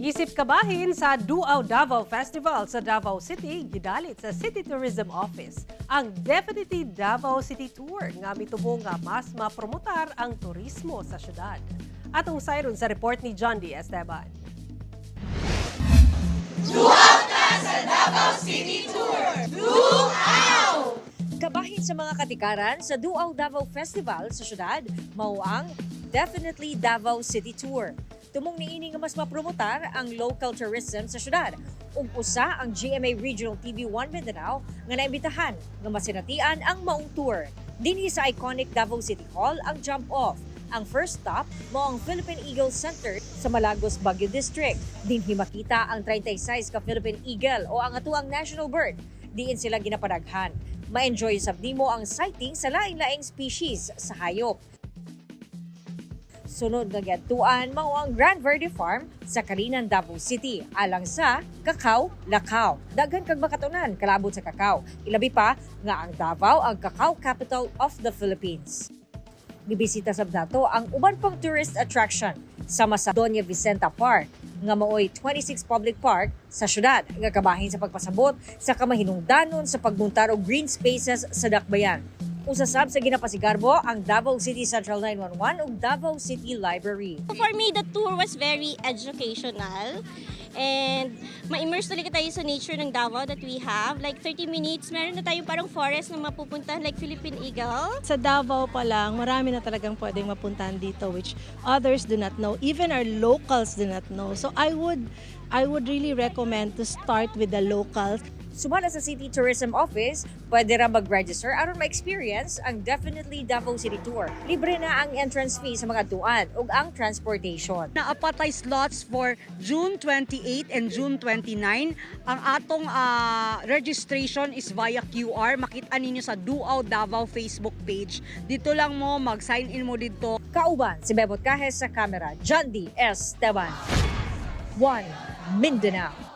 Isip kabahin sa Davao Festival sa Davao City, gidalit sa City Tourism Office ang Definitely Davao City Tour nga mitubong nga mas mapromotar ang turismo sa syudad. Atong sayron sa report ni John D. Esteban. Duhaw ka sa Davao City Tours! Duhaw! Kabahin sa mga katikaran sa Davao Festival sa syudad, mao ang Definitely Davao City Tour. Tumong niini nga mas mapromotar ang local tourism sa syudad. Ug usa ang GMA Regional TV1 Mindanao nga naimbitahan nga masinatian ang maong tour. Dinhi sa iconic Davao City Hall ang jump-off. Ang first stop mo ang Philippine Eagle Center sa Malagos, Baguio District. Dinhi makita ang 36 ka Philippine Eagle o ang atuang national bird. Diin sila ginapadaghan. Ma-enjoy sab nimo ang sighting sa lain-laing species sa hayop. Sunod nga giadtuan mao ang Grand Verde Farm sa Kalinan, Davao City, alang sa Kakao, Lakaw. Daghan kag makatunan kalabot sa kakao. Ilabi pa nga ang Davao ang cacao capital of the Philippines. Gibisita sab nato ang uban pang tourist attraction sama sa Doña Vicenta Park nga maoy 26 public park sa syudad nga kabahin sa pagpasabot sa kamahinungdanon sa pagbuntar og green spaces sa Dakbayan. Usasab sa ginapasigarbo ang Davao City Central 911 ug Davao City Library. For me, the tour was very educational and ma-immerse talaga tayo sa nature ng Davao that we have. Like 30 minutes, meron na tayong parang forest na mapupuntahan like Philippine Eagle. Sa Davao pa lang, marami na talagang pwedeng mapuntahan dito which others do not know. Even our locals do not know. So I would really recommend to start with the locals. Sumala sa City Tourism Office, pwede ra mag-register aron ma-experience ang Definitely Davao City Tour. Libre na ang entrance fee sa mga tuan ug ang transportation. Naapatay slots for June 28 and June 29. Ang atong registration is via QR. Makita ninyo sa Davao Facebook page. Dito lang mo, mag-sign in mo dito. Kauban si Bebot Kahes sa kamera, John D. Esteban. 1 Mindanao.